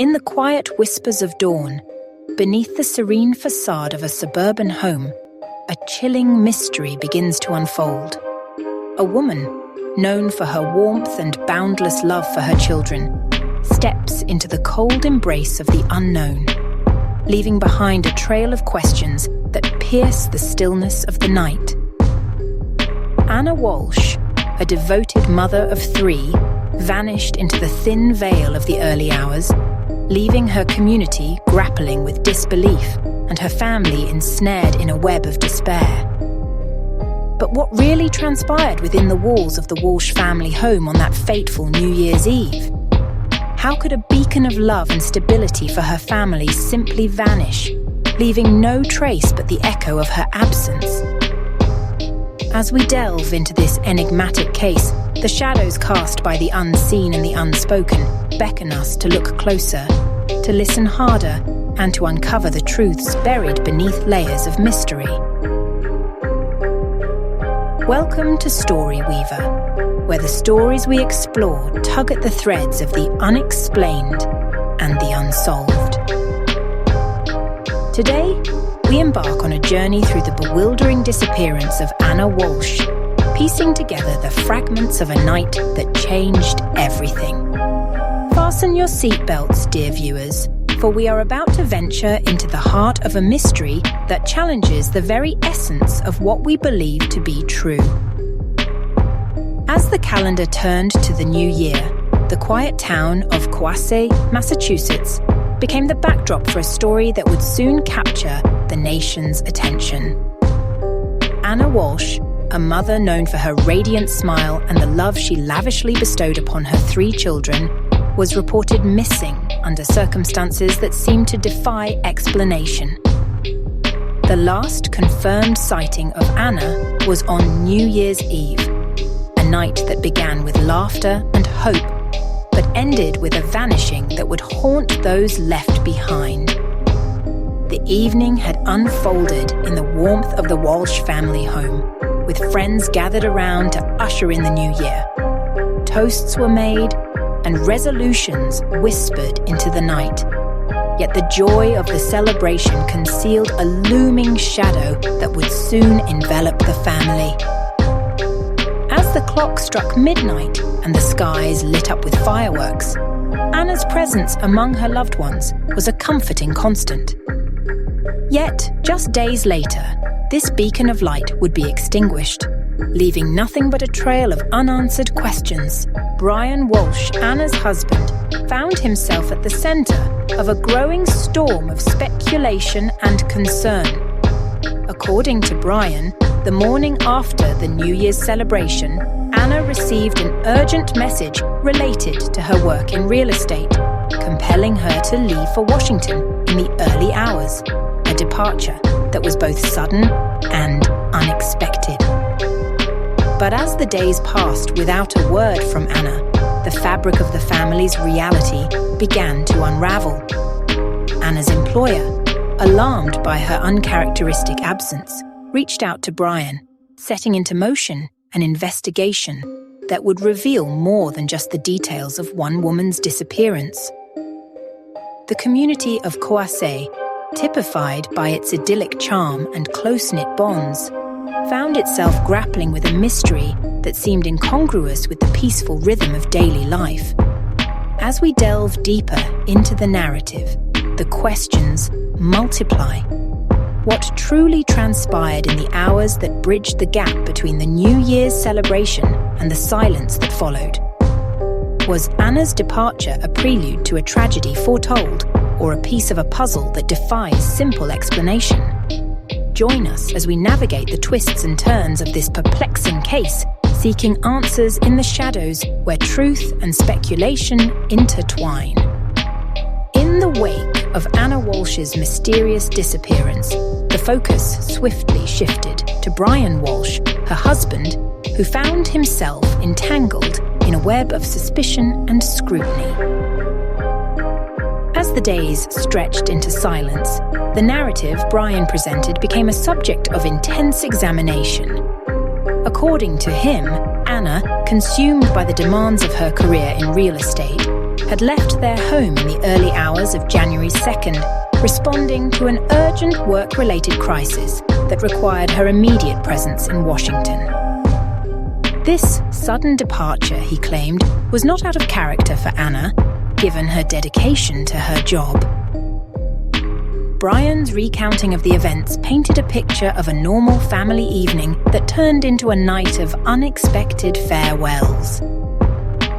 In the quiet whispers of dawn, beneath the serene facade of a suburban home, a chilling mystery begins to unfold. A woman, known for her warmth and boundless love for her children, steps into the cold embrace of the unknown, leaving behind a trail of questions that pierce the stillness of the night. Anna Walshe, a devoted mother of 3, vanished into the thin veil of the early hours, leaving her community grappling with disbelief and her family ensnared in a web of despair. But what really transpired within the walls of the Walshe family home on that fateful New Year's Eve? How could a beacon of love and stability for her family simply vanish, leaving no trace but the echo of her absence? As we delve into this enigmatic case, the shadows cast by the unseen and the unspoken beckon us to look closer, to listen harder, and to uncover the truths buried beneath layers of mystery. Welcome to Story Weaver, where the stories we explore tug at the threads of the unexplained and the unsolved. Today, we embark on a journey through the bewildering disappearance of Anna Walshe, piecing together the fragments of a night that changed everything. Fasten your seatbelts, dear viewers, for we are about to venture into the heart of a mystery that challenges the very essence of what we believe to be true. As the calendar turned to the new year, the quiet town of Walshe, Massachusetts, became the backdrop for a story that would soon capture the nation's attention. Anna Walshe, a mother known for her radiant smile and the love she lavishly bestowed upon her 3 children, was reported missing under circumstances that seemed to defy explanation. The last confirmed sighting of Anna was on New Year's Eve, a night that began with laughter and hope, but ended with a vanishing that would haunt those left behind. The evening had unfolded in the warmth of the Walshe family home, with friends gathered around to usher in the new year. Toasts were made, and resolutions whispered into the night. Yet the joy of the celebration concealed a looming shadow that would soon envelop the family. As the clock struck midnight and the skies lit up with fireworks, Anna's presence among her loved ones was a comforting constant. Yet, just days later, this beacon of light would be extinguished, leaving nothing but a trail of unanswered questions. Brian Walshe, Anna's husband, found himself at the center of a growing storm of speculation and concern. According to Brian, the morning after the New Year's celebration, Anna received an urgent message related to her work in real estate, compelling her to leave for Washington in the early hours, a departure that was both sudden and unexpected. But as the days passed without a word from Anna, the fabric of the family's reality began to unravel. Anna's employer, alarmed by her uncharacteristic absence, reached out to Brian, setting into motion an investigation that would reveal more than just the details of one woman's disappearance. The community of Walshe, typified by its idyllic charm and close-knit bonds, found itself grappling with a mystery that seemed incongruous with the peaceful rhythm of daily life. As we delve deeper into the narrative, the questions multiply. What truly transpired in the hours that bridged the gap between the New Year's celebration and the silence that followed? Was Anna's departure a prelude to a tragedy foretold, or a piece of a puzzle that defies simple explanation? Join us as we navigate the twists and turns of this perplexing case, seeking answers in the shadows where truth and speculation intertwine. In the wake of Anna Walshe's mysterious disappearance, the focus swiftly shifted to Brian Walshe, her husband, who found himself entangled in a web of suspicion and scrutiny. As the days stretched into silence, the narrative Brian presented became a subject of intense examination. According to him, Anna, consumed by the demands of her career in real estate, had left their home in the early hours of January 2nd, responding to an urgent work-related crisis that required her immediate presence in Washington. This sudden departure, he claimed, was not out of character for Anna, given her dedication to her job. Brian's recounting of the events painted a picture of a normal family evening that turned into a night of unexpected farewells.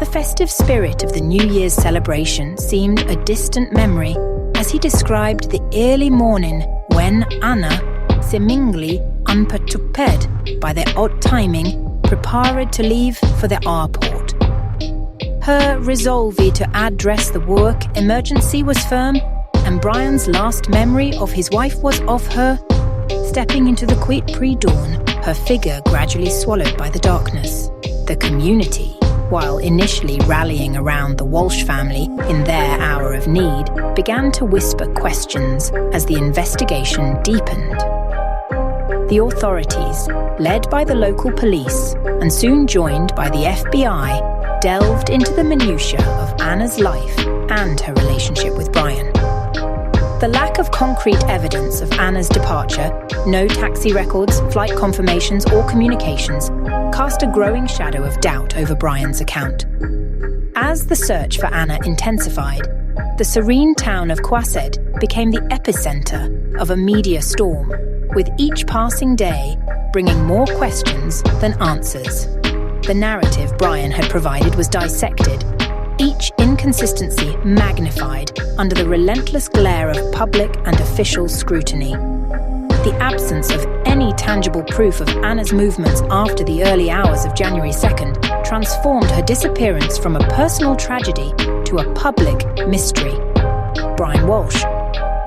The festive spirit of the New Year's celebration seemed a distant memory as he described the early morning when Anna, seemingly unperturbed by their odd timing, prepared to leave for the airport. Her resolve to address the work emergency was firm, and Brian's last memory of his wife was of her stepping into the quiet pre-dawn, her figure gradually swallowed by the darkness. The community, while initially rallying around the Walshe family in their hour of need, began to whisper questions as the investigation deepened. The authorities, led by the local police and soon joined by the FBI, delved into the minutiae of Anna's life and her relationship with Brian. The lack of concrete evidence of Anna's departure, no taxi records, flight confirmations, or communications, cast a growing shadow of doubt over Brian's account. As the search for Anna intensified, the serene town of Quased became the epicenter of a media storm, with each passing day bringing more questions than answers. The narrative Brian had provided was dissected, each inconsistency magnified under the relentless glare of public and official scrutiny. The absence of any tangible proof of Anna's movements after the early hours of January 2nd transformed her disappearance from a personal tragedy to a public mystery. Brian Walshe,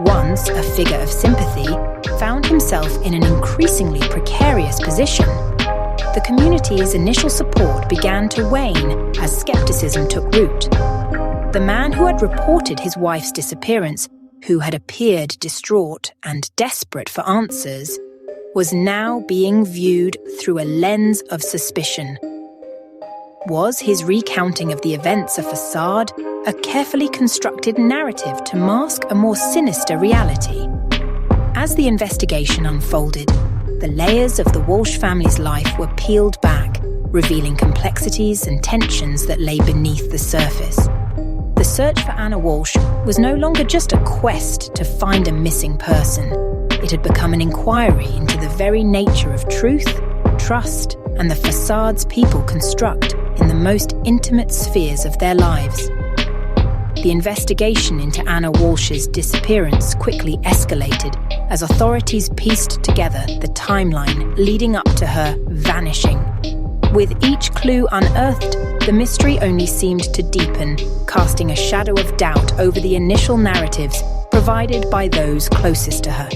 once a figure of sympathy, found himself in an increasingly precarious position. The community's initial support began to wane as skepticism took root. The man who had reported his wife's disappearance, who had appeared distraught and desperate for answers, was now being viewed through a lens of suspicion. Was his recounting of the events a facade, a carefully constructed narrative to mask a more sinister reality? As the investigation unfolded, the layers of the Walshe family's life were peeled back, revealing complexities and tensions that lay beneath the surface. The search for Anna Walshe was no longer just a quest to find a missing person. It had become an inquiry into the very nature of truth, trust, and the facades people construct in the most intimate spheres of their lives. The investigation into Anna Walshe's disappearance quickly escalated as authorities pieced together the timeline leading up to her vanishing. With each clue unearthed, the mystery only seemed to deepen, casting a shadow of doubt over the initial narratives provided by those closest to her.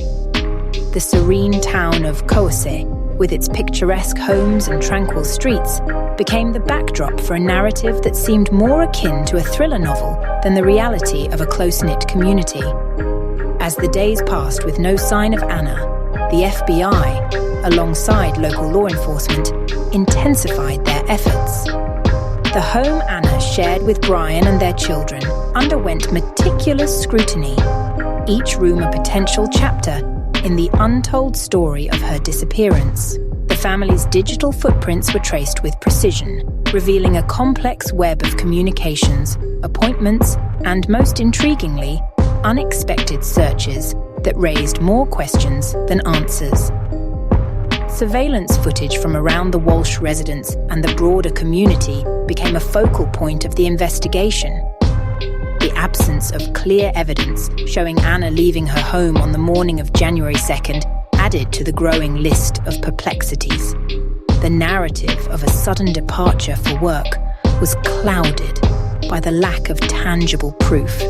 The serene town of Quased, with its picturesque homes and tranquil streets, became the backdrop for a narrative that seemed more akin to a thriller novel than the reality of a close-knit community. As the days passed with no sign of Anna, the FBI, alongside local law enforcement, intensified their efforts. The home Anna shared with Brian and their children underwent meticulous scrutiny, each room a potential chapter in the untold story of her disappearance. The family's digital footprints were traced with precision, revealing a complex web of communications, appointments, and most intriguingly, unexpected searches that raised more questions than answers. Surveillance footage from around the Walshe residence and the broader community became a focal point of the investigation. The absence of clear evidence showing Anna leaving her home on the morning of January 2nd added to the growing list of perplexities. The narrative of a sudden departure for work was clouded by the lack of tangible proof,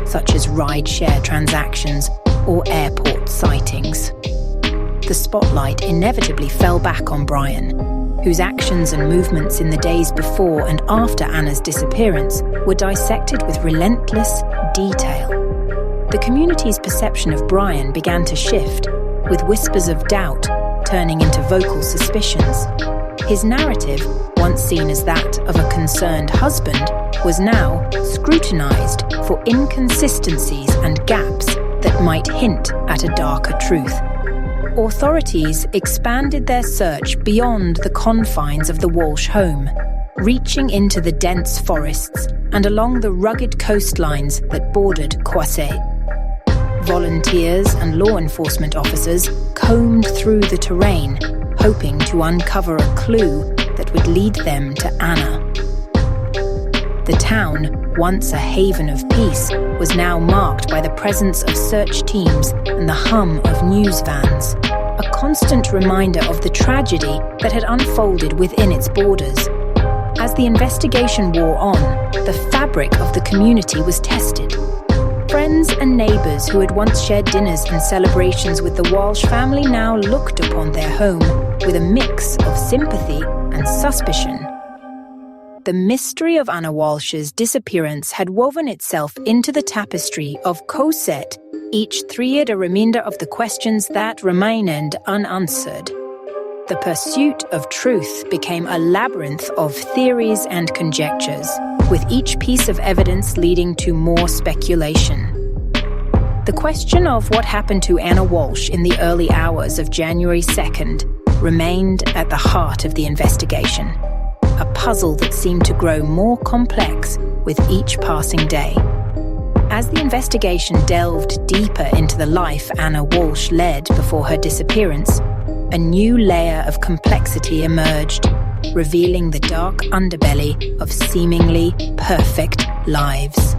such as ride-share transactions or airport sightings. The spotlight inevitably fell back on Brian, whose actions and movements in the days before and after Anna's disappearance were dissected with relentless detail. The community's perception of Brian began to shift, with whispers of doubt turning into vocal suspicions. His narrative, once seen as that of a concerned husband, was now scrutinized for inconsistencies and gaps that might hint at a darker truth. Authorities expanded their search beyond the confines of the Walshe home, reaching into the dense forests and along the rugged coastlines that bordered Kwase. Volunteers and law enforcement officers combed through the terrain, hoping to uncover a clue that would lead them to Anna. The town, once a haven of peace, was now marked by the presence of search teams and the hum of news vans, a constant reminder of the tragedy that had unfolded within its borders. As the investigation wore on, the fabric of the community was tested. Friends and neighbours who had once shared dinners and celebrations with the Walshe family now looked upon their home with a mix of sympathy and suspicion. The mystery of Anna Walshe's disappearance had woven itself into the tapestry of Koset, each thread a reminder of the questions that remained unanswered. The pursuit of truth became a labyrinth of theories and conjectures, with each piece of evidence leading to more speculation. The question of what happened to Anna Walshe in the early hours of January 2nd remained at the heart of the investigation, a puzzle that seemed to grow more complex with each passing day. As the investigation delved deeper into the life Anna Walshe led before her disappearance, a new layer of complexity emerged, revealing the dark underbelly of seemingly perfect lives.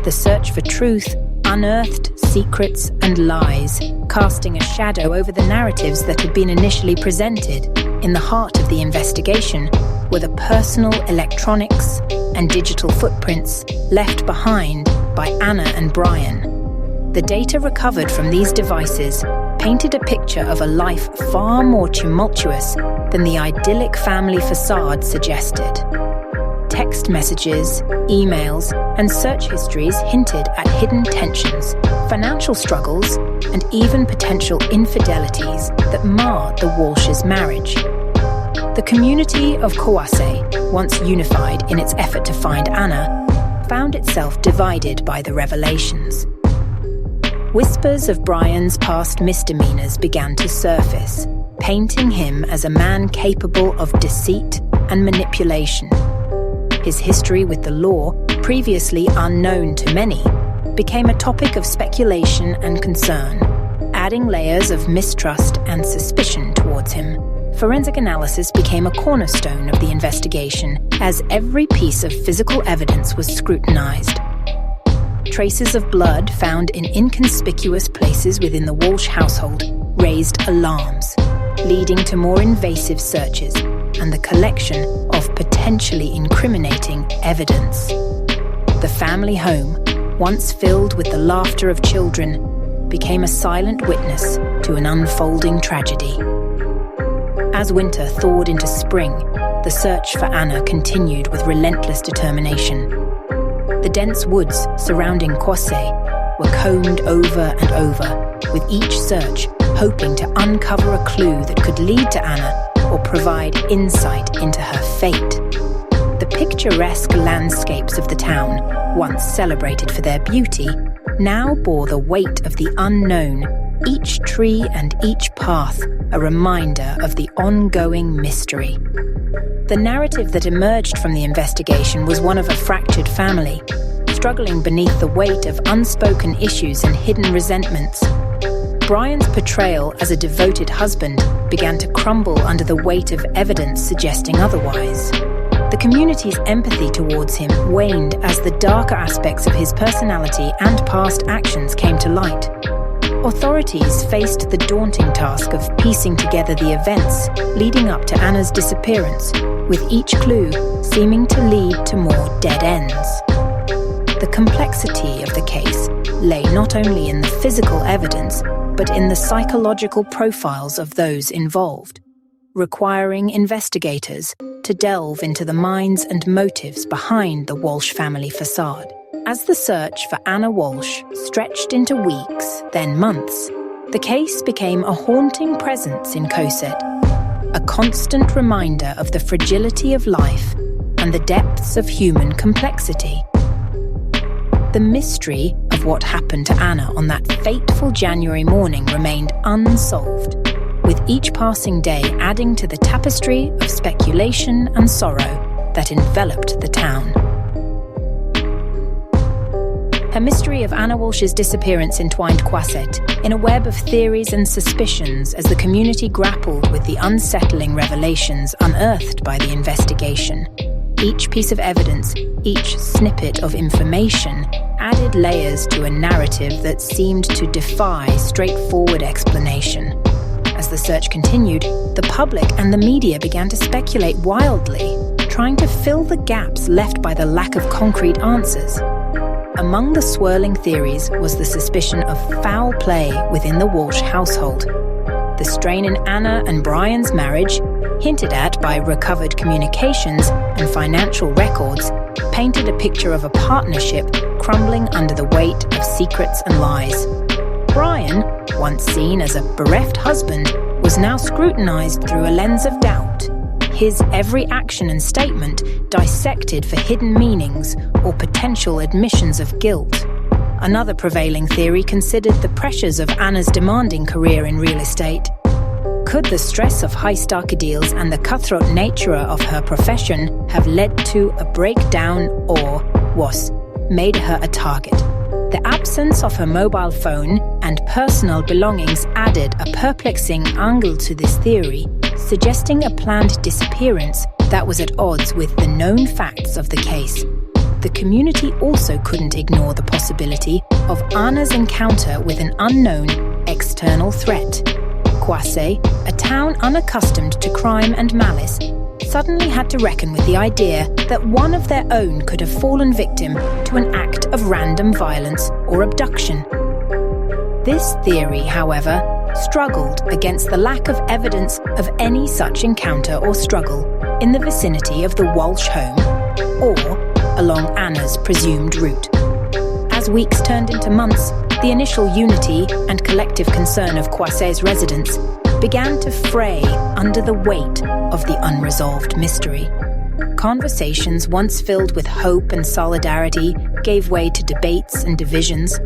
The search for truth unearthed secrets and lies, casting a shadow over the narratives that had been initially presented. In the heart of the investigation were the personal electronics and digital footprints left behind by Anna and Brian. The data recovered from these devices painted a picture of a life far more tumultuous than the idyllic family facade suggested. Text messages, emails, and search histories hinted at hidden tensions, financial struggles, and even potential infidelities that marred the Walshes' marriage. The community of Kwase, once unified in its effort to find Anna, found itself divided by the revelations. Whispers of Brian's past misdemeanors began to surface, painting him as a man capable of deceit and manipulation. His history with the law, previously unknown to many, became a topic of speculation and concern, adding layers of mistrust and suspicion towards him. Forensic analysis became a cornerstone of the investigation as every piece of physical evidence was scrutinized. Traces of blood found in inconspicuous places within the Walshe household raised alarms, leading to more invasive searches and the collection of potentially incriminating evidence. The family home, once filled with the laughter of children, became a silent witness to an unfolding tragedy. As winter thawed into spring, the search for Anna continued with relentless determination. The dense woods surrounding Kwase were combed over and over, with each search hoping to uncover a clue that could lead to Anna or provide insight into her fate. The picturesque landscapes of the town, once celebrated for their beauty, now bore the weight of the unknown, each tree and each path a reminder of the ongoing mystery. The narrative that emerged from the investigation was one of a fractured family, struggling beneath the weight of unspoken issues and hidden resentments. Brian's portrayal as a devoted husband began to crumble under the weight of evidence suggesting otherwise. The community's empathy towards him waned as the darker aspects of his personality and past actions came to light. Authorities faced the daunting task of piecing together the events leading up to Anna's disappearance, with each clue seeming to lead to more dead ends. The complexity of the case lay not only in the physical evidence, but in the psychological profiles of those involved, requiring investigators to delve into the minds and motives behind the Walshe family facade. As the search for Anna Walshe stretched into weeks, then months, the case became a haunting presence in Koset, a constant reminder of the fragility of life and and the depths of human complexity. The mystery of what happened to Anna on that fateful January morning remained unsolved, with each passing day adding to the tapestry of speculation and sorrow that enveloped the town. Her mystery of Anna Walshe's disappearance entwined Quasset in a web of theories and suspicions as the community grappled with the unsettling revelations unearthed by the investigation. Each piece of evidence, each snippet of information, added layers to a narrative that seemed to defy straightforward explanation. As the search continued, the public and the media began to speculate wildly, trying to fill the gaps left by the lack of concrete answers. Among the swirling theories was the suspicion of foul play within the Walshe household. The strain in Anna and Brian's marriage, hinted at by recovered communications and financial records, painted a picture of a partnership crumbling under the weight of secrets and lies. Brian, once seen as a bereft husband, was now scrutinized through a lens of doubt. His every action and statement dissected for hidden meanings or potential admissions of guilt. Another prevailing theory considered the pressures of Anna's demanding career in real estate. Could the stress of high-stakes deals and the cutthroat nature of her profession have led to a breakdown or, worse, made her a target? The absence of her mobile phone and personal belongings added a perplexing angle to this theory, suggesting a planned disappearance that was at odds with the known facts of the case. The community also couldn't ignore the possibility of Anna's encounter with an unknown external threat. Quasset, a town unaccustomed to crime and malice, suddenly had to reckon with the idea that one of their own could have fallen victim to an act of random violence or abduction. This theory, however, struggled against the lack of evidence of any such encounter or struggle in the vicinity of the Walshe home or along Anna's presumed route. As weeks turned into months, the initial unity and collective concern of Quasset's residents began to fray under the weight of the unresolved mystery. Conversations once filled with hope and solidarity gave way to debates and divisions.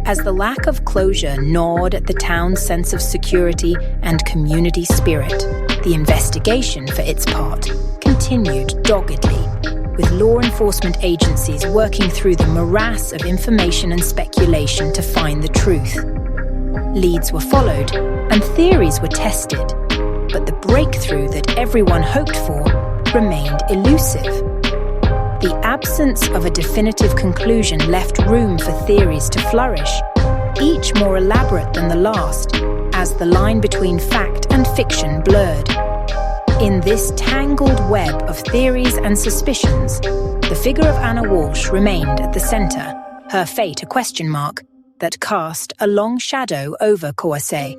As the lack of closure gnawed at the town's sense of security and community spirit, the investigation, for its part, continued doggedly, with law enforcement agencies working through the morass of information and speculation to find the truth. Leads were followed, and theories were tested, but the breakthrough that everyone hoped for remained elusive. The absence of a definitive conclusion left room for theories to flourish, each more elaborate than the last, as the line between fact and fiction blurred. In this tangled web of theories and suspicions, the figure of Anna Walshe remained at the centre, her fate a question mark that cast a long shadow over Quasset.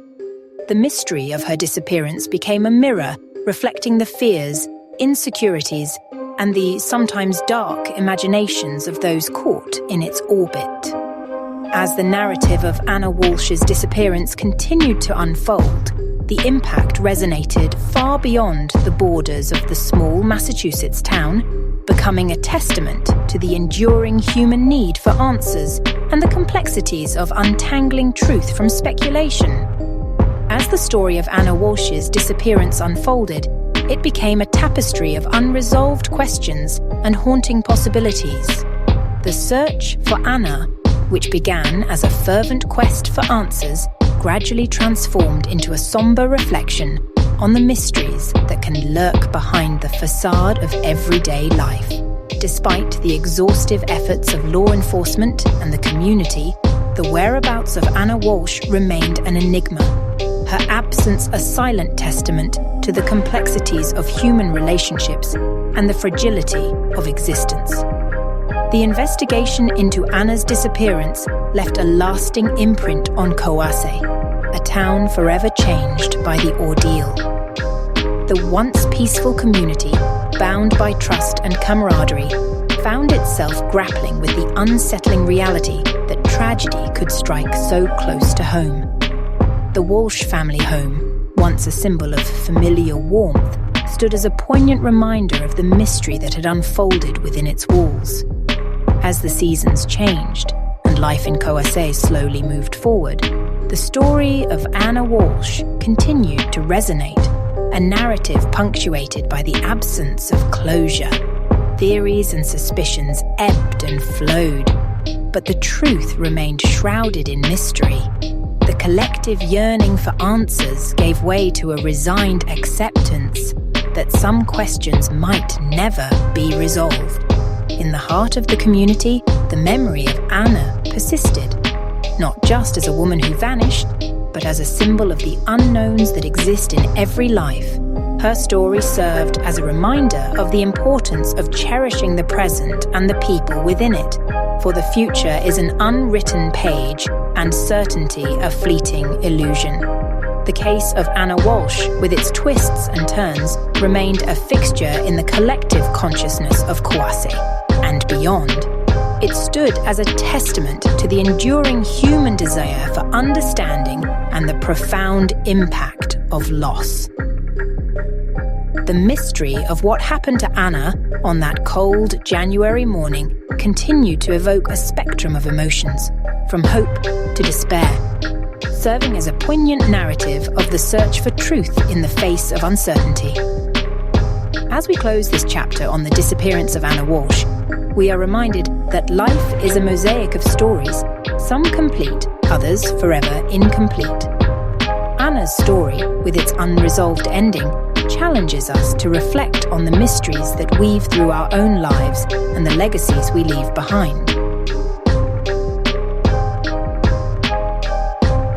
The mystery of her disappearance became a mirror reflecting the fears, insecurities, and the sometimes dark imaginations of those caught in its orbit. As the narrative of Anna Walshe's disappearance continued to unfold, the impact resonated far beyond the borders of the small Massachusetts town, becoming a testament to the enduring human need for answers and the complexities of untangling truth from speculation. As the story of Anna Walshe's disappearance unfolded, it became a tapestry of unresolved questions and haunting possibilities. The search for Anna, which began as a fervent quest for answers, gradually transformed into a somber reflection on the mysteries that can lurk behind the facade of everyday life. Despite the exhaustive efforts of law enforcement and the community, the whereabouts of Anna Walshe remained an enigma, her absence a silent testament to the complexities of human relationships and the fragility of existence. The investigation into Anna's disappearance left a lasting imprint on Quasset, a town forever changed by the ordeal. The once peaceful community, bound by trust and camaraderie, found itself grappling with the unsettling reality that tragedy could strike so close to home. The Walshe family home, once a symbol of familial warmth, stood as a poignant reminder of the mystery that had unfolded within its walls. As the seasons changed and life in Coassé slowly moved forward, the story of Anna Walshe continued to resonate, a narrative punctuated by the absence of closure. Theories and suspicions ebbed and flowed, but the truth remained shrouded in mystery. The collective yearning for answers gave way to a resigned acceptance that some questions might never be resolved. In the heart of the community, the memory of Anna persisted, not just as a woman who vanished, but as a symbol of the unknowns that exist in every life. Her story served as a reminder of the importance of cherishing the present and the people within it, for the future is an unwritten page and certainty a fleeting illusion. The case of Anna Walshe, with its twists and turns, remained a fixture in the collective consciousness of Coassé and beyond. It stood as a testament to the enduring human desire for understanding and the profound impact of loss. The mystery of what happened to Anna on that cold January morning continued to evoke a spectrum of emotions, from hope to despair, serving as a poignant narrative of the search for truth in the face of uncertainty. As we close this chapter on the disappearance of Anna Walshe, we are reminded that life is a mosaic of stories, some complete, others forever incomplete. Anna's story, with its unresolved ending, challenges us to reflect on the mysteries that weave through our own lives and the legacies we leave behind.